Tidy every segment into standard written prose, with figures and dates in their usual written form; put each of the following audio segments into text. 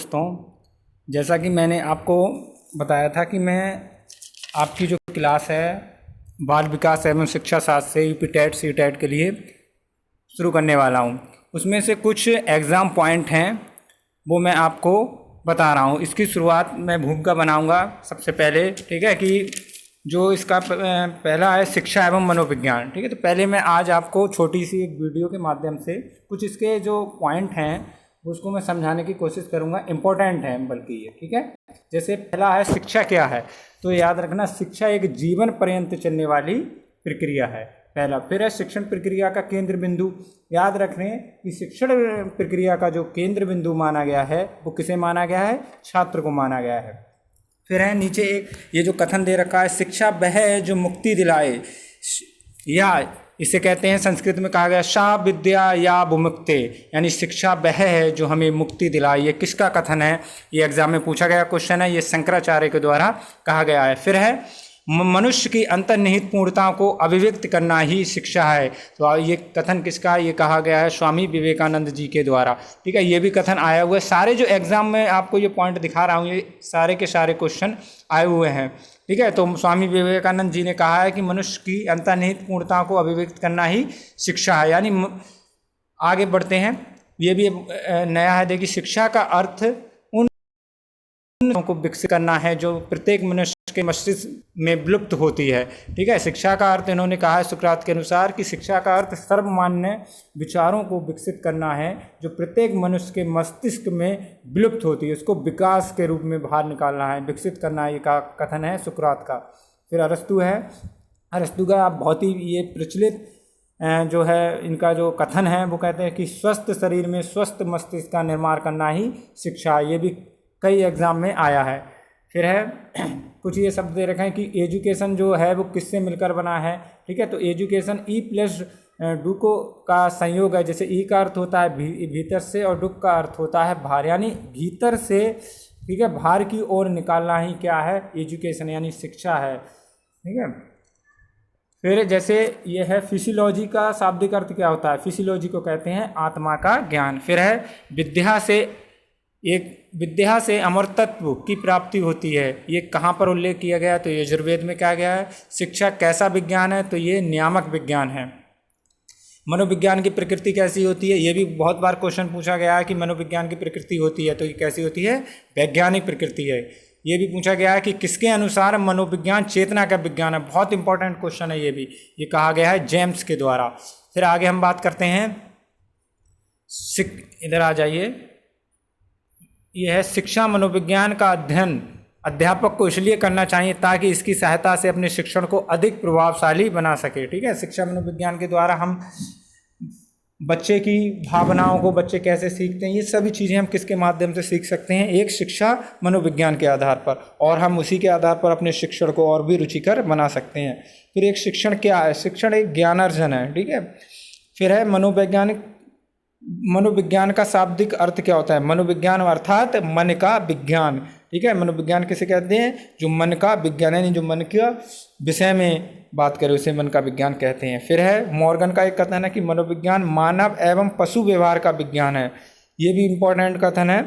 दोस्तों, जैसा कि मैंने आपको बताया था कि मैं आपकी जो क्लास है बाल विकास एवं शिक्षा शास्त्र से यूपी टेट सी टेट के लिए शुरू करने वाला हूं। उसमें से कुछ एग्ज़ाम पॉइंट हैं वो मैं आपको बता रहा हूं। इसकी शुरुआत मैं भूमिका बनाऊंगा सबसे पहले, ठीक है, कि जो इसका पहला है शिक्षा एवं मनोविज्ञान। ठीक है, तो पहले मैं आज आपको छोटी सी एक वीडियो के माध्यम से कुछ इसके जो पॉइंट हैं उसको मैं समझाने की कोशिश करूंगा। इम्पोर्टेंट है बल्कि ये, ठीक है। जैसे पहला है शिक्षा क्या है, तो याद रखना शिक्षा एक जीवन पर्यंत चलने वाली प्रक्रिया है, पहला। फिर है शिक्षण प्रक्रिया का केंद्र बिंदु। याद रखें कि शिक्षण प्रक्रिया का जो केंद्र बिंदु माना गया है वो किसे माना गया है, छात्र को माना गया है। फिर है नीचे एक ये जो कथन दे रखा है, शिक्षा वह है जो मुक्ति दिलाए, या इसे कहते हैं संस्कृत में कहा गया सा विद्या या विमुक्ते, यानी शिक्षा वह है जो हमें मुक्ति दिलाए। ये किसका कथन है, ये एग्जाम में पूछा गया क्वेश्चन है, ये शंकराचार्य के द्वारा कहा गया है। फिर है मनुष्य की अंतर्निहित पूर्णता को अभिव्यक्त करना ही शिक्षा है, तो ये कथन किसका, ये कहा गया है स्वामी विवेकानंद जी के द्वारा। ठीक है, ये भी कथन आया हुआ है। सारे जो एग्जाम में आपको ये पॉइंट दिखा रहा हूँ ये सारे के सारे क्वेश्चन आए हुए हैं। ठीक है, तो स्वामी विवेकानंद जी ने कहा है कि मनुष्य की अंतर्निहित पूर्णता को अभिव्यक्त करना ही शिक्षा है। यानी आगे बढ़ते हैं, ये भी नया है। देखिए, शिक्षा का अर्थ उन को विकसित करना है जो प्रत्येक मनुष्य के मस्तिष्क में विलुप्त होती है। ठीक है, शिक्षा का अर्थ इन्होंने कहा है सुकरात के अनुसार कि शिक्षा का अर्थ सर्वमान्य विचारों को विकसित करना है जो प्रत्येक मनुष्य के मस्तिष्क में विलुप्त होती है, उसको विकास के रूप में बाहर निकालना है, विकसित करना है, ये का कथन है सुकरात का। फिर अरस्तु है, अरस्तु का बहुत ही ये प्रचलित जो है इनका जो कथन है वो कहते हैं कि स्वस्थ शरीर में स्वस्थ मस्तिष्क का निर्माण करना ही शिक्षा। ये भी कई एग्जाम में आया है। फिर है कुछ ये शब्द दे रखे हैं कि एजुकेशन जो है वो किससे मिलकर बना है। ठीक है, तो एजुकेशन ई प्लस डू का संयोग है। जैसे ई का अर्थ होता है भीतर से और डू का अर्थ होता है बाहर, यानी भीतर से, ठीक है, बाहर की ओर निकालना ही क्या है, एजुकेशन यानी शिक्षा है। ठीक है, फिर जैसे ये है फिजियोलॉजी का शाब्दिक अर्थ क्या होता है, फिजियोलॉजी को कहते हैं आत्मा का ज्ञान। फिर है विद्या से अमरतत्व की प्राप्ति होती है, ये कहाँ पर उल्लेख किया गया, तो यजुर्वेद में कहा गया है। शिक्षा कैसा विज्ञान है, तो ये नियामक विज्ञान है। मनोविज्ञान की प्रकृति कैसी होती है, ये भी बहुत बार क्वेश्चन पूछा गया है कि मनोविज्ञान की प्रकृति होती है, तो ये कैसी होती है, वैज्ञानिक प्रकृति है। ये भी पूछा गया है कि किसके अनुसार मनोविज्ञान चेतना का विज्ञान है, बहुत इंपॉर्टेंट क्वेश्चन है ये भी, ये कहा गया है जेम्स के द्वारा। फिर आगे हम बात करते हैं, इधर आ जाइए, यह है शिक्षा मनोविज्ञान का अध्ययन अध्यापक को इसलिए करना चाहिए ताकि इसकी सहायता से अपने शिक्षण को अधिक प्रभावशाली बना सके। ठीक है, शिक्षा मनोविज्ञान के द्वारा हम बच्चे की भावनाओं को, बच्चे कैसे सीखते हैं, ये सभी चीज़ें हम किसके माध्यम से सीख सकते हैं, एक शिक्षा मनोविज्ञान के आधार पर, और हम उसी के आधार पर अपने शिक्षण को और भी रुचिकर बना सकते हैं। फिर एक शिक्षण क्या है, शिक्षण एक ज्ञानार्जन है। ठीक है, फिर है मनोविज्ञान का शाब्दिक अर्थ क्या होता है, मनोविज्ञान अर्थात मन का विज्ञान। ठीक है, मनोविज्ञान किसे कहते हैं, जो मन का विज्ञान है, जो मन के विषय में बात करें उसे मन का विज्ञान कहते हैं। फिर है मॉर्गन का एक कथन है कि मनोविज्ञान मानव एवं पशु व्यवहार का विज्ञान है। ये भी इम्पोर्टेंट कथन है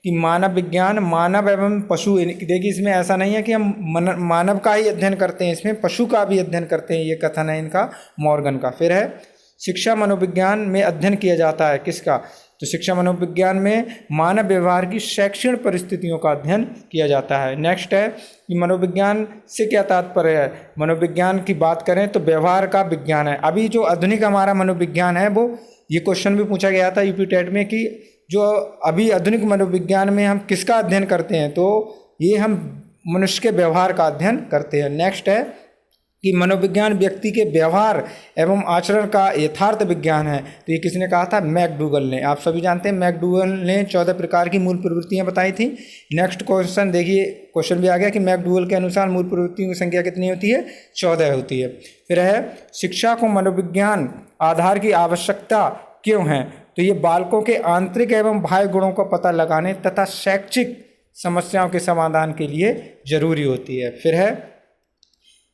कि मानव विज्ञान मानव एवं पशु। देखिए, इसमें ऐसा नहीं है कि हम मानव का ही अध्ययन करते हैं, इसमें पशु का भी अध्ययन करते हैं, ये कथन है इनका मॉर्गन का। फिर है शिक्षा मनोविज्ञान में अध्ययन किया जाता है किसका, तो शिक्षा मनोविज्ञान में मानव व्यवहार की शैक्षणिक परिस्थितियों का अध्ययन किया जाता है। नेक्स्ट है कि मनोविज्ञान से क्या तात्पर्य है, मनोविज्ञान की बात करें तो व्यवहार का विज्ञान है। अभी जो आधुनिक हमारा मनोविज्ञान है वो, ये क्वेश्चन भी पूछा गया था यूपी टेट में कि जो अभी आधुनिक मनोविज्ञान में हम किसका अध्ययन करते हैं, तो ये हम मनुष्य के व्यवहार का अध्ययन करते हैं। नेक्स्ट है कि मनोविज्ञान व्यक्ति के व्यवहार एवं आचरण का यथार्थ विज्ञान है, तो ये किसने कहा था, मैकडूगल ने। आप सभी जानते हैं मैकडूगल ने 14 प्रकार की मूल प्रवृत्तियां बताई थी। नेक्स्ट क्वेश्चन देखिए, क्वेश्चन भी आ गया कि मैकडूगल के अनुसार मूल प्रवृत्तियों की संख्या कितनी होती है, 14 होती है। फिर है शिक्षा को मनोविज्ञान आधार की आवश्यकता क्यों है, तो ये बालकों के आंतरिक एवं बाह्य गुणों का पता लगाने तथा शैक्षिक समस्याओं के समाधान के लिए जरूरी होती है। फिर है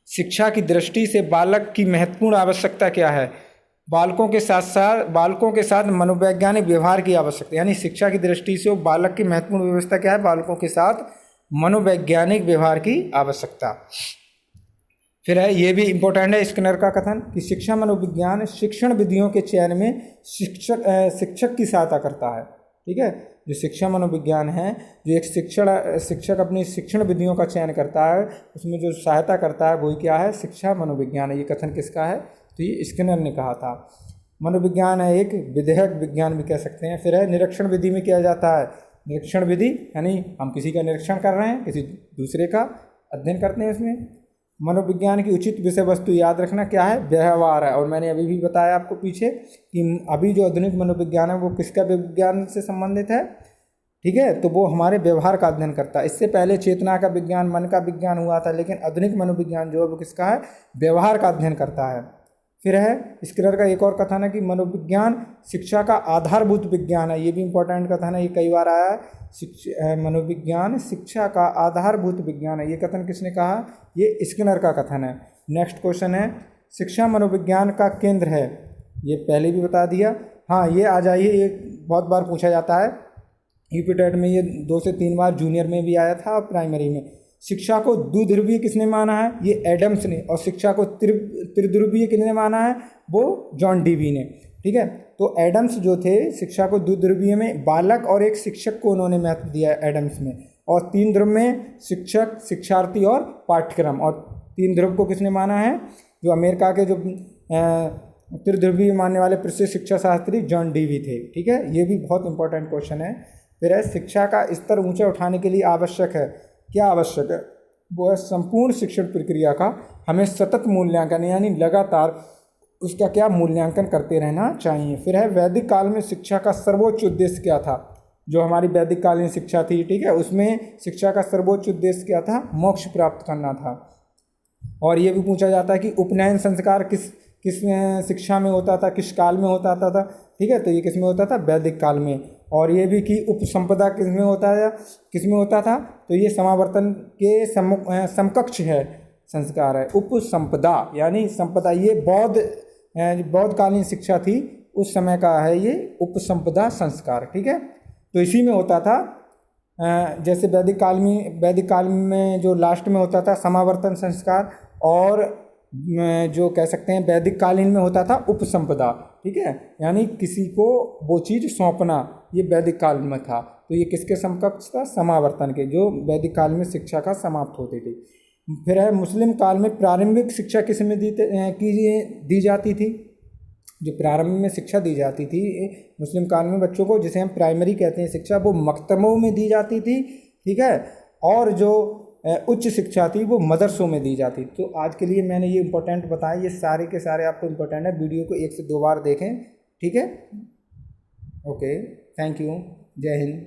शिक्षा की दृष्टि से बालक की महत्वपूर्ण आवश्यकता क्या है, बालकों के साथ मनोवैज्ञानिक व्यवहार की आवश्यकता, यानी शिक्षा की दृष्टि से वो बालक की महत्वपूर्ण व्यवस्था क्या है, बालकों के साथ मनोवैज्ञानिक व्यवहार की आवश्यकता। फिर है, ये भी इम्पोर्टेंट है स्किनर का कथन कि शिक्षा मनोविज्ञान शिक्षण विधियों के चयन में शिक्षक की सहायता करता है। ठीक है, जो शिक्षा मनोविज्ञान है, जो एक शिक्षक अपनी शिक्षण विधियों का चयन करता है, उसमें जो सहायता करता है वही क्या है, शिक्षा मनोविज्ञान है। ये कथन किसका है, तो ये स्किनर ने कहा था। मनोविज्ञान है एक विधेयक विज्ञान भी कह सकते हैं। फिर है, निरीक्षण विधि में किया जाता है। निरीक्षण विधि यानी हम किसी का निरीक्षण कर रहे हैं, किसी दूसरे का अध्ययन करते हैं। इसमें मनोविज्ञान की उचित विषय वस्तु याद रखना क्या है, व्यवहार है। और मैंने अभी भी बताया आपको पीछे कि अभी जो आधुनिक मनोविज्ञान है वो किसका विज्ञान से संबंधित है, ठीक है, तो वो हमारे व्यवहार का अध्ययन करता है। इससे पहले चेतना का विज्ञान, मन का विज्ञान हुआ था, लेकिन आधुनिक मनोविज्ञान जो है वो किसका है, व्यवहार का अध्ययन करता है। फिर है, स्किनर का एक और कथन है कि मनोविज्ञान शिक्षा का आधारभूत विज्ञान है। ये भी इंपॉर्टेंट कथन है, ये कई बार आया है। मनोविज्ञान शिक्षा का आधारभूत विज्ञान है, ये कथन किसने कहा, ये स्किनर का कथन है। नेक्स्ट क्वेश्चन है, शिक्षा मनोविज्ञान का केंद्र है। ये पहले भी बता दिया। हाँ, ये आ जाइए, ये बहुत बार पूछा जाता है यूपी टेट में, ये 2 से 3 बार जूनियर में भी आया था और प्राइमरी में। शिक्षा को द्विध्रुवीय किसने माना है, ये एडम्स ने। और शिक्षा को त्रिध्रुवीय किसने माना है, वो जॉन डीवी ने। ठीक है, तो एडम्स जो थे, शिक्षा को द्विध्रुवीय में बालक और एक शिक्षक को उन्होंने महत्व दिया एडम्स में। और 3 ध्रुव में शिक्षक, शिक्षार्थी और पाठ्यक्रम। और 3 ध्रुव को किसने माना है, जो अमेरिका के जो त्रिध्रुवीय मानने वाले प्रसिद्ध शिक्षा शास्त्री जॉन डीवी थे। ठीक है, ये भी बहुत इंपॉर्टेंट क्वेश्चन है। फिर है, शिक्षा का स्तर ऊंचा उठाने के लिए आवश्यक है, क्या आवश्यक है, वो है संपूर्ण शिक्षण प्रक्रिया का हमें सतत मूल्यांकन, यानी लगातार उसका क्या मूल्यांकन करते रहना चाहिए। फिर है, वैदिक काल में शिक्षा का सर्वोच्च उद्देश्य क्या था, जो हमारी वैदिक कालीन शिक्षा थी, ठीक है, उसमें शिक्षा का सर्वोच्च उद्देश्य क्या था, मोक्ष प्राप्त करना था। और ये भी पूछा जाता है कि उपनयन संस्कार किस शिक्षा में होता था, किस काल में होता था। ठीक है, तो ये किस में होता था, वैदिक काल में। और ये भी कि उपसंपदा किस में होता था, तो ये समावर्तन के समकक्ष है संस्कार है। उपसंपदा यानी संपदा, ये बौद्ध कालीन शिक्षा थी, उस समय का है ये उपसंपदा संस्कार। ठीक है, तो इसी में होता था, जैसे वैदिक काल में जो लास्ट में होता था समावर्तन संस्कार, और जो कह सकते हैं वैदिक कालीन में होता था उपसंपदा। ठीक है, यानी किसी को वो चीज़ सौंपना, ये वैदिक काल में था। तो ये किसके समकक्ष था, समावर्तन के, जो वैदिक काल में शिक्षा का समाप्त होती थी। फिर है, मुस्लिम काल में प्रारंभिक शिक्षा किस में दी जाती थी, जो प्रारंभ में शिक्षा दी जाती थी मुस्लिम काल में बच्चों को, जिसे हम प्राइमरी कहते हैं शिक्षा, वो मकतबों में दी जाती थी। ठीक है, और जो उच्च शिक्षा थी वो मदरसों में दी जाती। तो आज के लिए मैंने ये इंपॉर्टेंट बताया, ये सारे के सारे आपको इंपॉर्टेंट है। वीडियो को 1 से 2 बार देखें। ठीक है, ओके, थैंक यू, जय हिंद।